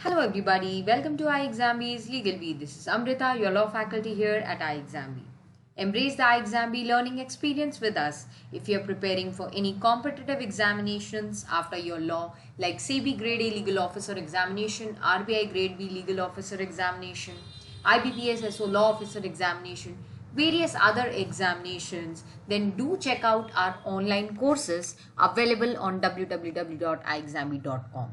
Hello everybody, welcome to iExamB's Legal Bee. This is Amrita, your law faculty here at iExamB. Embrace the iExamB learning experience with us if you're preparing for any competitive examinations after your law like SEBI Grade A Legal Officer Examination, RBI Grade B Legal Officer Examination, IBPS SO Law Officer Examination, various other examinations. Then do check out our online courses available on www.iexamb.com.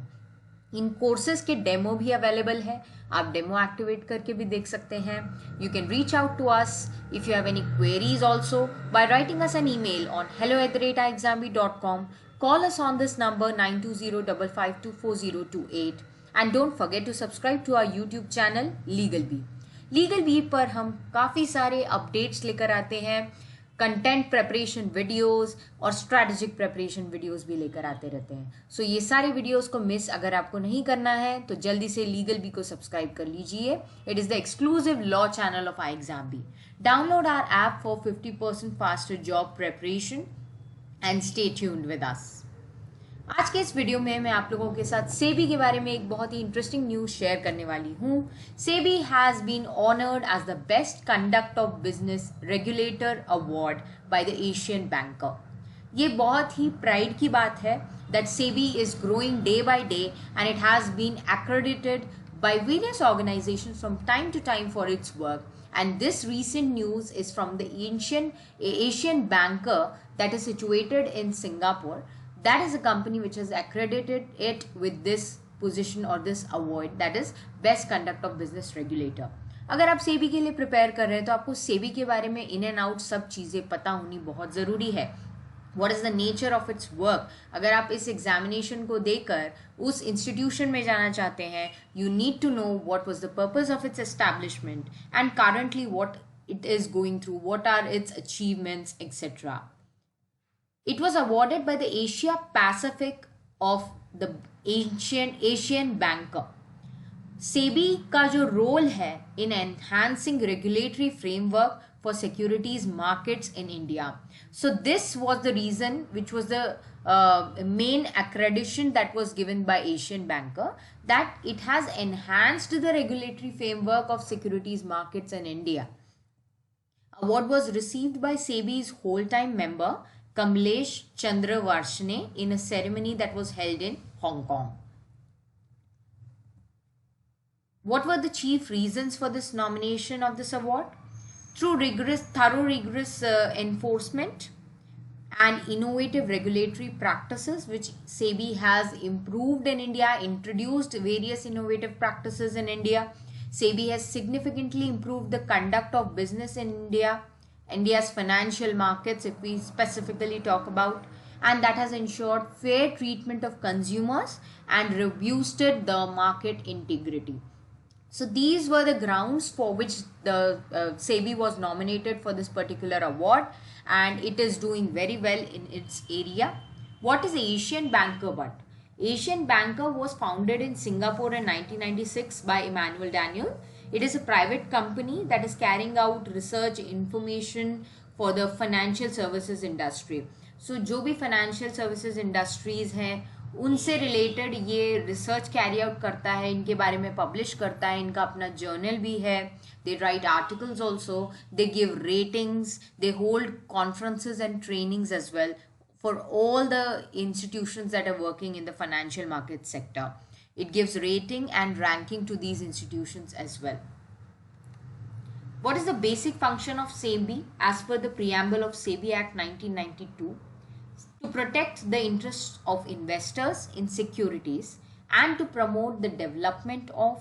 इन courses के demo भी available है, आप demo activate करके भी देख सकते हैं. You can reach out to us if you have any queries also by writing us an email on hello@iexamb.com. Call us on this number 9205524028 and don't forget to subscribe to our YouTube channel Legal Bee. Legal Bee पर हम काफ़ी सारे updates लेकर आते हैं, content preparation videos और strategic preparation videos भी लेकर आते रहते हैं. सो ये सारे वीडियोस को मिस अगर आपको नहीं करना है तो जल्दी से लीगल बी को सब्सक्राइब कर लीजिए. It is the exclusive law channel of iExamB. Download our app for 50% faster job preparation and stay tuned with us. आज के इस वीडियो में मैं आप लोगों के साथ सेबी के बारे में एक बहुत ही इंटरेस्टिंग न्यूज शेयर करने वाली हूँ. SEBI has been honoured as the best conduct of business regulator award by the Asian banker. ये बहुत ही प्राइड की बात है that SEBI is growing day by day and it has been accredited by various organizations from time to time for its work. And this recent news is from the Asian banker that is situated in Singapore. That is a company which has accredited it with this position or this award, that is Best Conduct of Business Regulator. अगर आप सेबी के लिए prepare कर रहे हैं तो आपको सेबी के बारे में इन एंड आउट सब चीज़ें पता होनी बहुत ज़रूरी है. What is the nature of its work? अगर आप इस एग्जामिनेशन को देकर उस इंस्टीट्यूशन में जाना चाहते हैं, you need to know what was the purpose of its establishment and currently what it is going through, what are its achievements, etc. It was awarded by the Asia Pacific of the Asian banker. SEBI का जो role है in enhancing regulatory framework for securities markets in India. So this was the reason, which was the main accreditation that was given by Asian banker, that it has enhanced the regulatory framework of securities markets in India. Award was received by SEBI's whole-time member Kamlesh Chandra Varshney in a ceremony that was held in Hong Kong. What were the chief reasons for this nomination of this award? Through thorough rigorous enforcement and innovative regulatory practices which SEBI has improved in India, introduced various innovative practices in India. SEBI has significantly improved the conduct of business in India's financial markets, if we specifically talk about, and that has ensured fair treatment of consumers and boosted the market integrity. So these were the grounds for which the SEBI was nominated for this particular award, and it is doing very well in its area. What is Asian Banker but? Asian Banker was founded in Singapore in 1996 by Emmanuel Daniel. It is a private company that is carrying out research information for the financial services industry. So जो भी financial services industries हैं उनसे related ये research carry out करता है, इनके बारे में पब्लिश करता है, इनका अपना जर्नल भी है. They write articles also, they give ratings, they hold conferences and trainings as well for all the institutions that are working in the financial market sector. It gives rating and ranking to these institutions as well. What is the basic function of SEBI as per the preamble of SEBI Act 1992? To protect the interests of investors in securities and to promote the development of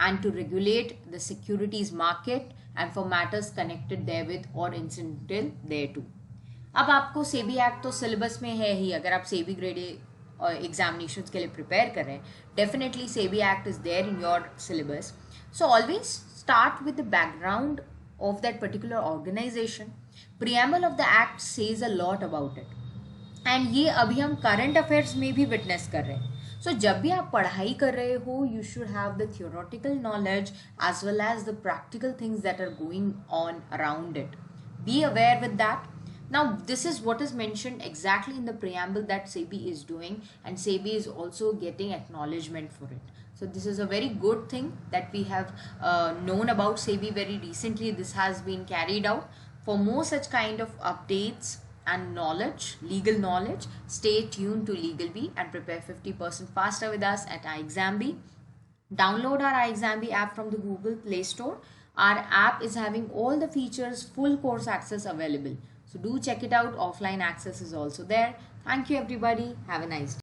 and to regulate the securities market and for matters connected therewith or incidental thereto. अब आपको SEBI act तो syllabus में है ही. अगर आप SEBI grade examinations के लिए prepare कर रहे हैं, definitely SEBI act is there in your syllabus. So always start with the background of that particular organization. Preamble of the act says a lot about it, and ये अभी हम करंट अफेयर्स में भी विटनेस कर रहे हैं. सो जब भी आप पढ़ाई कर रहे हो, you should have the theoretical knowledge as well as the practical things that are going on around it. Be aware with that. Now, this is what is mentioned exactly in the preamble that SEBI is doing, and SEBI is also getting acknowledgement for it. So this is a very good thing that we have known about SEBI very recently. This has been carried out. For more such kind of updates and knowledge, legal knowledge, stay tuned to LegalBee and prepare 50% faster with us at iExamBee. Download our iExamBee app from the Google Play Store. Our app is having all the features, full course access available. So do check it out. Offline access is also there. Thank you everybody. Have a nice day.